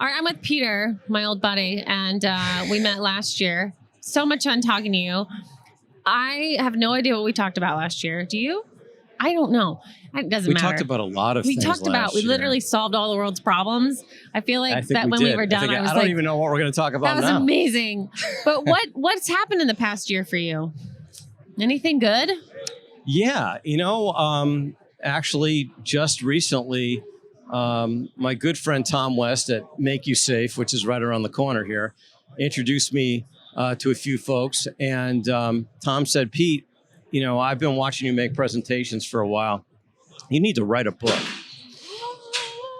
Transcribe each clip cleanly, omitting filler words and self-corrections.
All right, I'm with Peter, my old buddy, and we met last year. So much fun talking to you. I have no idea what we talked about last year. Do you? I don't know. It doesn't matter. We talked about a lot of things We literally solved all the world's problems. I feel like that when we were done, I don't even know what we're going to talk about now. That was amazing. But what's happened in the past year for you? Anything good? Yeah. Actually, just recently, my good friend Tom West at Make You Safe, which is right around the corner here, introduced me to a few folks. And Tom said, Pete, I've been watching you make presentations for a while. You need to write a book.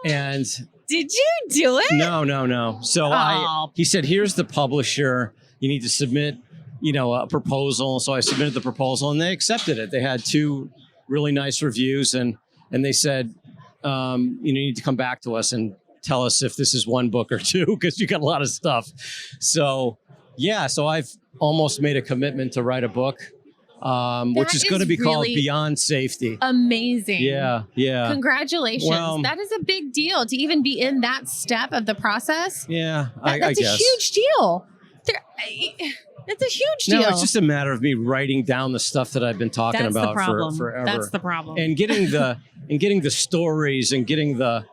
And did you do it? No. So he said, here's the publisher. You need to submit, a proposal. So I submitted the proposal and they accepted it. They had 2 really nice reviews and they said, you need to come back to us and tell us if this is 1 book or 2, because you got a lot of stuff. So I've almost made a commitment to write a book. Which is going to be called Beyond Safety. Amazing. Yeah. Congratulations. That is a big deal to even be in that step of the process. Yeah, I guess. That's a huge deal. It's a huge deal. No, it's just a matter of me writing down the stuff that I've been talking about for forever. That's the problem. And getting the stories and getting the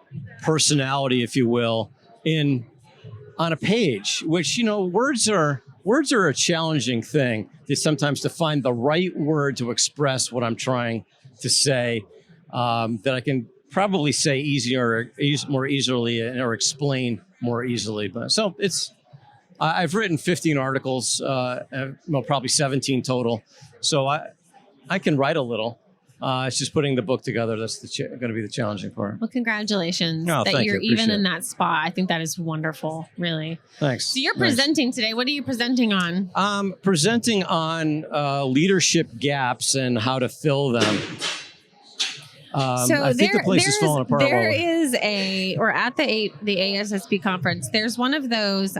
personality, if you will, on a page, which, words are a challenging thing. Sometimes to find the right word to express what I'm trying to say, that I can probably say more easily or explain more easily. But so I've written 15 articles, probably 17 total. So I can write a little. It's just putting the book together. That's going to be the challenging part. Well, congratulations that you're even in that spot. I think that is wonderful, really. Thanks. So you're presenting today. What are you presenting on? I'm presenting on leadership gaps and how to fill them. I think the place is falling apart. There is or at the ASSP conference, there's one of those...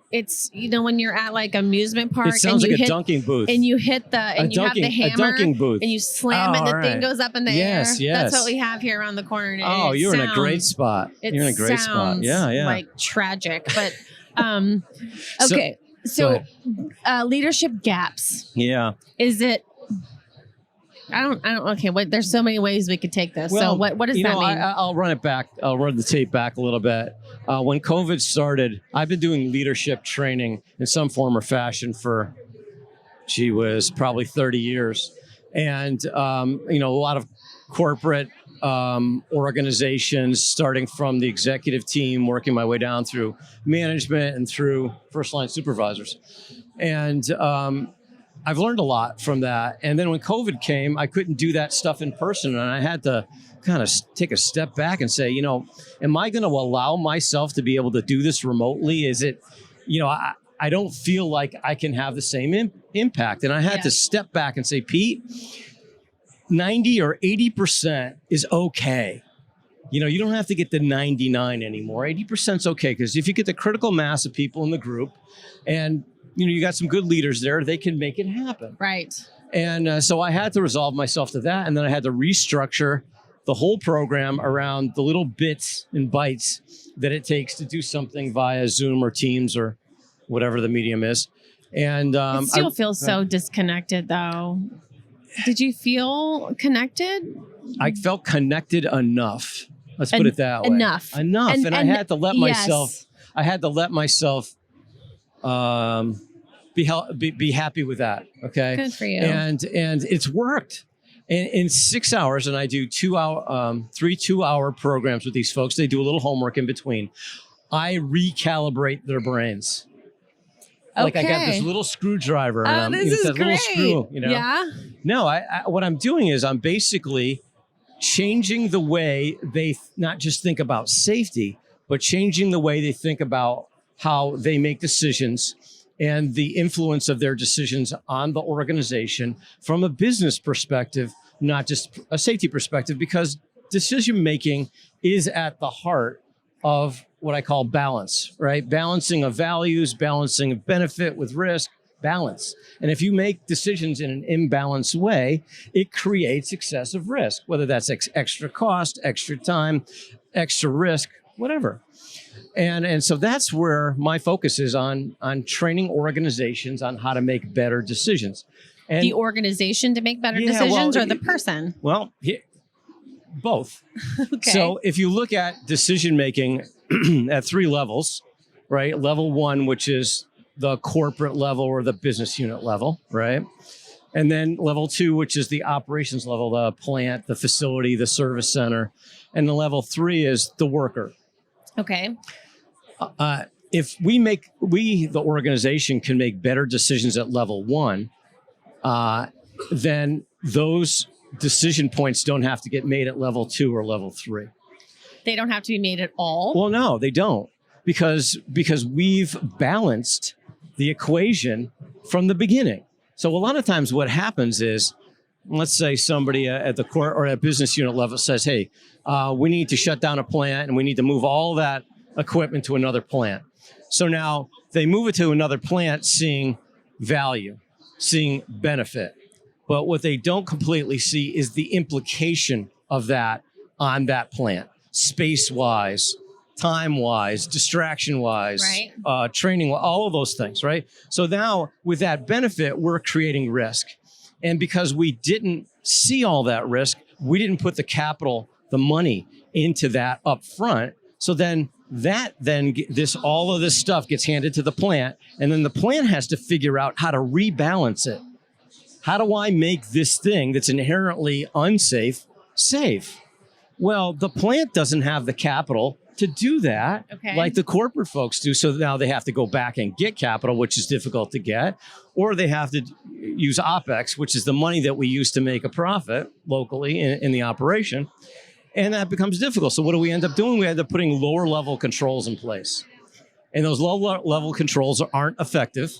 It's, when you're at like amusement park. It sounds like a dunking booth. And you hit you have the hammer. A dunking booth. And you slam it and the thing goes up in the air. Yes. That's what we have here around the corner. You're in a great spot. You're in a great spot. Yeah. Like tragic. But, okay. So leadership gaps. Yeah. Is it... okay. There's so many ways we could take this. Well, so what does that mean? I'll run it back. I'll run the tape back a little bit. When COVID started, I've been doing leadership training in some form or fashion for, probably 30 years. And, a lot of corporate organizations, starting from the executive team, working my way down through management and through first line supervisors. And, I've learned a lot from that. And then when COVID came, I couldn't do that stuff in person. And I had to kind of take a step back and say, am I going to allow myself to be able to do this remotely? Is it, I don't feel like I can have the same impact. And I had to step back and say, Pete, 90 or 80% is okay. You don't have to get to 99 anymore. 80% is okay. Because if you get the critical mass of people in the group and you got some good leaders there, they can make it happen. Right. And so I had to resolve myself to that. And then I had to restructure the whole program around the little bits and bytes that it takes to do something via Zoom or Teams or whatever the medium is. And it still feels so disconnected, though. Did you feel connected? I felt connected enough. Let's put it that way. Enough. And I had to let myself. I had to let myself be happy with that. Okay. Good for you. And it's worked. In 6 hours, and I do 3 2-hour programs with these folks. They do a little homework in between. I recalibrate their brains. Okay. Like I got this little screwdriver. And this is great. Little screw, Yeah. No, what I'm doing is I'm basically changing the way they not just think about safety, but changing the way they think about how they make decisions and the influence of their decisions on the organization from a business perspective, not just a safety perspective, because decision making is at the heart of what I call balance, right? Balancing of values, balancing of benefit with risk, balance. And if you make decisions in an imbalanced way, it creates excessive risk, whether that's extra cost, extra time, extra risk, whatever. And so that's where my focus is on training organizations on how to make better decisions. And The organization to make better decisions, or the person? Well, both. Okay. So if you look at decision making at 3 levels, right? Level 1, which is the corporate level or the business unit level, right? And then level 2, which is the operations level, the plant, the facility, the service center. And the level 3 is the worker. Okay. If the organization can make better decisions at level 1, then those decision points don't have to get made at level 2 or level 3. They don't have to be made at all? Well, no, they don't, because we've balanced the equation from the beginning. So a lot of times what happens is, let's say somebody at the core or at business unit level says, hey, we need to shut down a plant and we need to move all that equipment to another plant. So now they move it to another plant seeing value, seeing benefit. But what they don't completely see is the implication of that on that plant, space-wise, time-wise, distraction-wise, right. Training, all of those things, right? So now with that benefit, we're creating risk. And because we didn't see all that risk, we didn't put the capital, the money into that up front. So then all of this stuff gets handed to the plant, and then the plant has to figure out how to rebalance it. How do I make this thing that's inherently unsafe, safe? Well, the plant doesn't have the capital to do that, like the corporate folks do. So now they have to go back and get capital, which is difficult to get, or they have to use OpEx, which is the money that we use to make a profit locally in the operation. And that becomes difficult. So what do we end up doing? We end up putting lower level controls in place. And those low level controls aren't effective,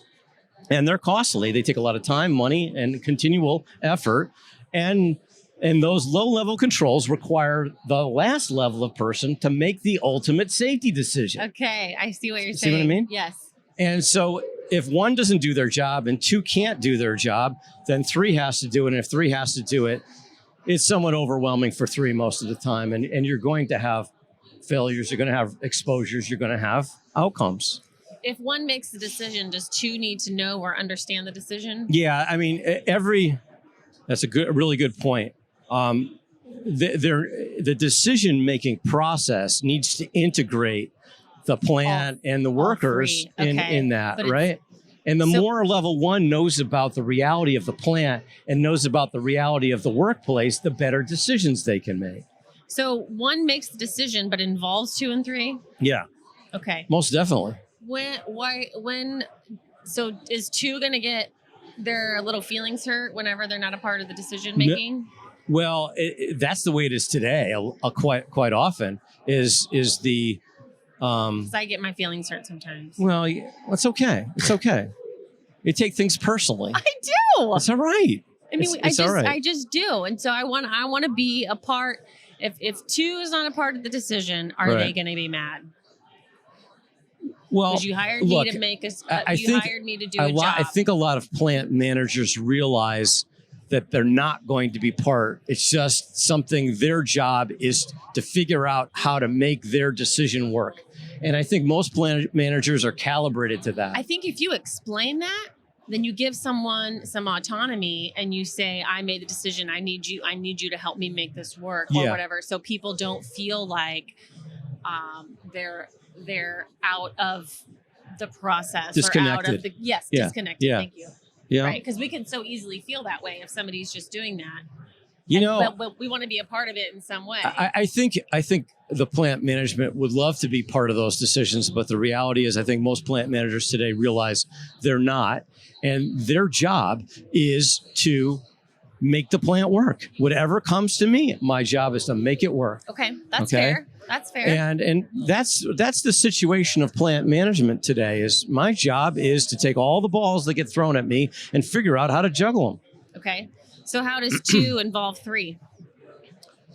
and they're costly. They take a lot of time, money, and continual effort. And those low level controls require the last level of person to make the ultimate safety decision. Okay, I see what you're saying. See what I mean? Yes. And so if 1 doesn't do their job and 2 can't do their job, then 3 has to do it. And if 3 has to do it, it's somewhat overwhelming for 3 most of the time. And you're going to have failures, you're going to have exposures, you're going to have outcomes. If 1 makes the decision, does 2 need to know or understand the decision? Yeah, I mean, that's a really good point. The decision-making process needs to integrate the plant and the workers in that, right? And the more level 1 knows about the reality of the plant and knows about the reality of the workplace, the better decisions they can make. So 1 makes the decision, but involves 2 and 3? Yeah. Okay. Most definitely. So is 2 going to get their little feelings hurt whenever they're not a part of the decision making? No. Well, that's the way it is today. Quite often is the. Because I get my feelings hurt sometimes. Well, it's okay. It's okay. You take things personally. I do. It's all right. I mean, it's all right. I just do, and so I want to be a part. If 2 is not a part of the decision, are they going to be mad? Well, because you hired me to make us. Hired me to do a job. I think a lot of plant managers realize that they're not going to be part. It's just something their job is to figure out how to make their decision work. And I think most plant managers are calibrated to that. I think if you explain that, then you give someone some autonomy and you say, I made the decision. I need you to help me make this work or whatever. So people don't feel like they're out of the process. Disconnected. Or out of the, disconnected. Yeah. Thank you. Yeah. Right. Because we can so easily feel that way if somebody's just doing that. But we want to be a part of it in some way. I think the plant management would love to be part of those decisions, but the reality is I think most plant managers today realize they're not. And their job is to make the plant work. Whatever comes to me, my job is to make it work. Okay. That's fair. That's fair. And that's the situation of plant management today. Is my job is to take all the balls that get thrown at me and figure out how to juggle them. Okay. So how does 2 involve 3?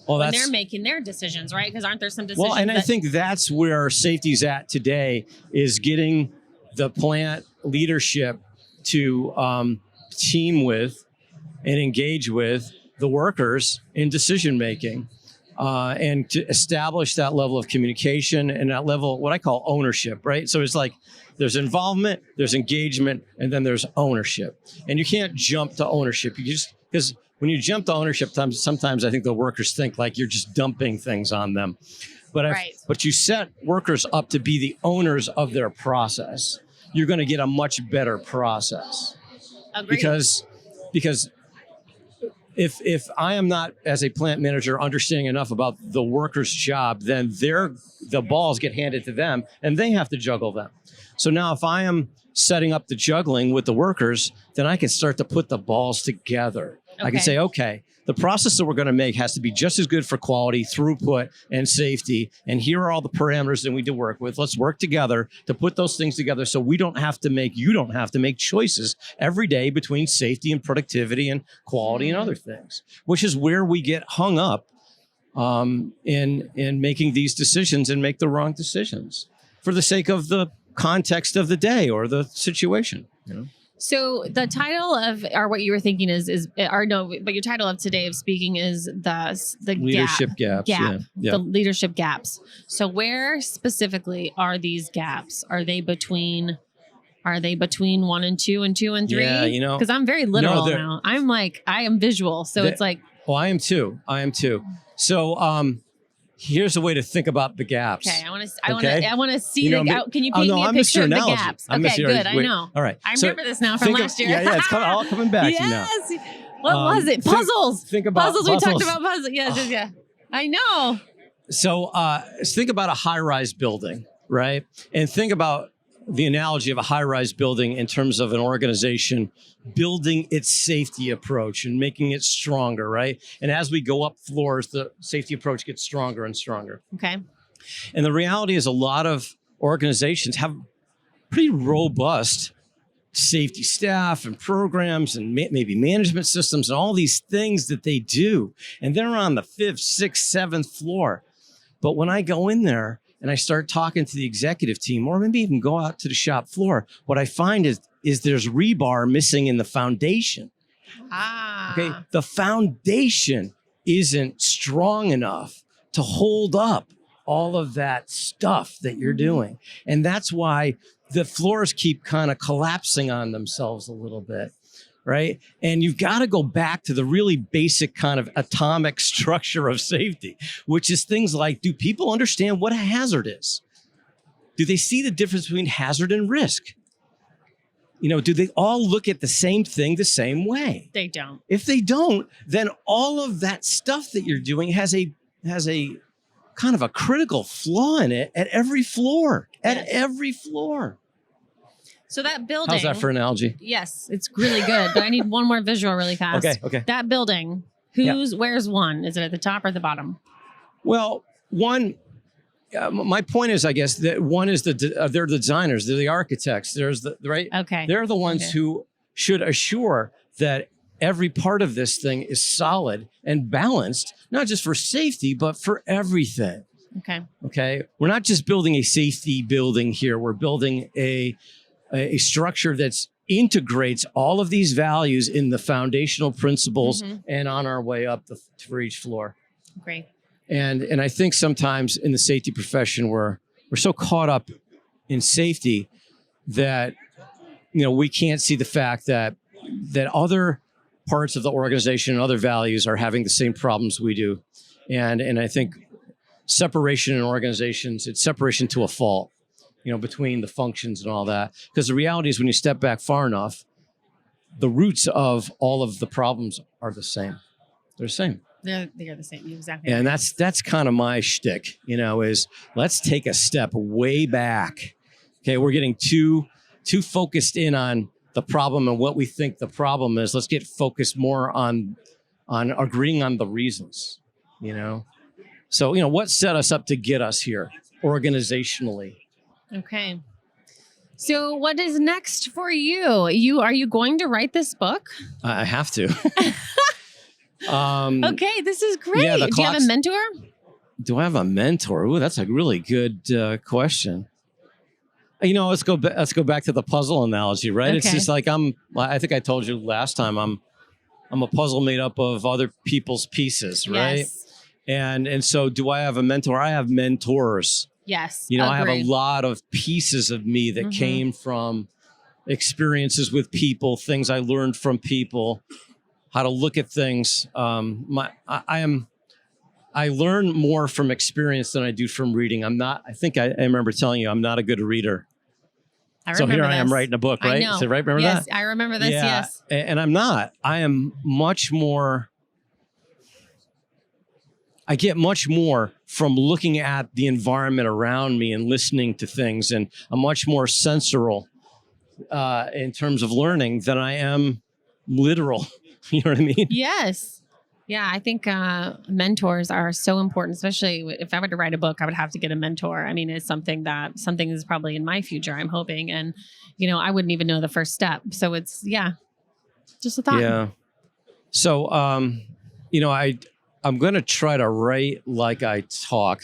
Well, when they're making their decisions, right? Because aren't there some decisions? Well, and I think that's where safety's at today, is getting the plant leadership to team with and engage with the workers in decision making. and to establish that level of communication and that level, what I call ownership, right? So it's like there's involvement, there's engagement, and then there's ownership. And you can't jump to ownership. You just, because when you jump to ownership, sometimes I think the workers think like you're just dumping things on them. But you set workers up to be the owners of their process. You're going to get a much better process. Agreed. Because if I am not, as a plant manager, understanding enough about the worker's job, then the balls get handed to them and they have to juggle them. So now if I am setting up the juggling with the workers, then I can start to put the balls together. Okay. I can say, okay, the process that we're going to make has to be just as good for quality, throughput, and safety. And here are all the parameters that we need to work with. Let's work together to put those things together so you don't have to make choices every day between safety and productivity and quality and other things, which is where we get hung up in making these decisions and make the wrong decisions for the sake of the context of the day or the situation, you know? So the title of, or what you were thinking but your title of today of speaking is the leadership gaps. Yeah. The leadership gaps. So where specifically are these gaps? Are they between 1 and 2 and 2 and 3? Yeah, you know, because I'm very literal now. I am visual. So it's like, well, I am too. So, here's a way to think about the gaps. Okay, I want to see Can you paint me a picture of the gaps? Okay, good. I know. All right. I remember this now from last year. Yeah, it's all coming back. Yes. What was it? Puzzles. Think about puzzles. We talked about puzzles. Yeah. I know. So think about a high-rise building, right? And think about the analogy of a high-rise building in terms of an organization building its safety approach and making it stronger, right? And as we go up floors, the safety approach gets stronger and stronger. Okay. And the reality is a lot of organizations have pretty robust safety staff and programs and maybe management systems and all these things that they do. And they're on the 5th, 6th, 7th floor. But when I go in there and I start talking to the executive team, or maybe even go out to the shop floor, what I find is there's rebar missing in the foundation. Okay, the foundation isn't strong enough to hold up all of that stuff that you're doing. And that's why the floors keep kind of collapsing on themselves a little bit, right? And you've got to go back to the really basic kind of atomic structure of safety, which is things like, do people understand what a hazard is? Do they see the difference between hazard and risk? You know, do they all look at the same thing the same way? They don't. If they don't, then all of that stuff that you're doing has a kind of a critical flaw in it at every floor. At every floor. So that building. How's that for analogy? Yes, it's really good. But I need one more visual really fast. Okay. That building, where's one? Is it at the top or the bottom? Well, one, my point is, I guess, that one is they're the designers, they're the architects. There's right? Okay. They're the ones who should assure that every part of this thing is solid and balanced, not just for safety, but for everything. Okay. We're not just building a safety building here. We're building a structure that integrates all of these values in the foundational principles and on our way up for each floor. Great. And I think sometimes in the safety profession, we're so caught up in safety that, you know, we can't see the fact that other parts of the organization and other values are having the same problems we do. And I think separation in organizations, it's separation to a fault, you know, between the functions and all that. Because the reality is when you step back far enough, the roots of all of the problems are the same. They're the same. They're the same. Exactly. And that's kind of my shtick, you know, is let's take a step way back. Okay, we're getting too focused in on the problem and what we think the problem is. Let's get focused more on agreeing on the reasons, you know. So, you know, what set us up to get us here organizationally? Okay. So what is next for you? Are you going to write this book? I have to. Okay, this is great. Yeah, do you have a mentor? Do I have a mentor? Ooh, that's a really good question. You know, let's go back to the puzzle analogy, right? Okay. It's just like I think I told you last time I'm a puzzle made up of other people's pieces, right? Yes. And so do I have a mentor? I have mentors. Yes. You know, I have a agreed. lot of pieces of me that came from experiences with people, things I learned from people, how to look at things. I learn more from experience than I do from reading. I think I remember telling you, I'm not a good reader. So here I am writing a book, right? I know. Is it right? Remember yes, that? I remember this. Yeah. Yes. And I'm not. I get much more from looking at the environment around me and listening to things. And I'm much more sensorial in terms of learning than I am literal. You know what I mean? Yes. Yeah, I think mentors are so important, especially if I were to write a book, I would have to get a mentor. I mean, it's something is probably in my future, I'm hoping. And, I wouldn't even know the first step. So it's, just a thought. Yeah. So, I'm going to try to write like I talk,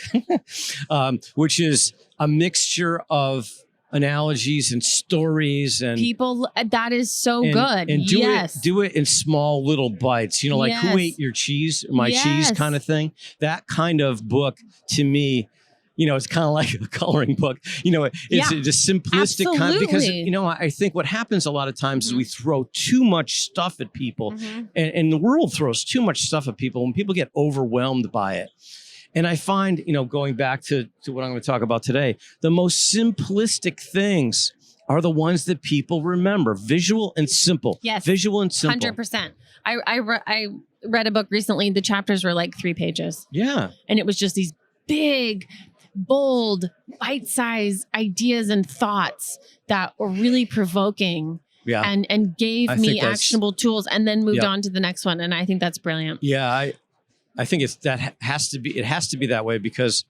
which is a mixture of analogies and stories and People, that is so good. And yes. do it in small little bites, like Yes. who ate your cheese, my cheese Yes. kind of thing. That kind of book to me, it's kind of like a coloring book. It's just simplistic kind of, because, I think what happens a lot of times is we throw too much stuff at people and the world throws too much stuff at people and people get overwhelmed by it. And I find, going back to what I'm going to talk about today, the most simplistic things are the ones that people remember. Visual and simple. Yes. Visual and simple. 100%. I read a book recently. The chapters were like 3 pages. Yeah. And it was just these big, bold, bite-sized ideas and thoughts that were really provoking. Yeah. And gave me actionable tools and then moved on to the next one. And I think that's brilliant. Yeah. I think it has to be that way, because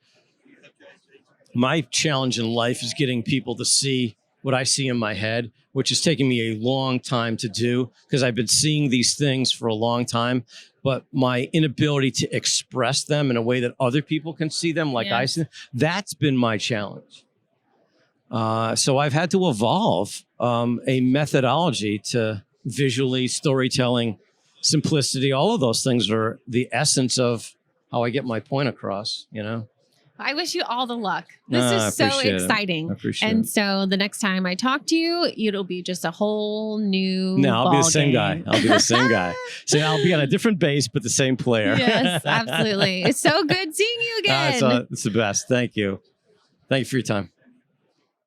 my challenge in life is getting people to see what I see in my head, which is taking me a long time to do because I've been seeing these things for a long time, but my inability to express them in a way that other people can see them like I see them, that's been my challenge. So I've had to evolve a methodology to visually storytelling, simplicity. All of those things are the essence of how I get my point across, I wish you all the luck. This is so exciting. I appreciate and it. so the next time I talk to you, it'll be just a whole new I'll be the ball same game. guy. I'll be the same guy. So I'll be on a different base, but the same player. Yes, absolutely. It's so good seeing you again. It's the best. Thank you. Thank you for your time.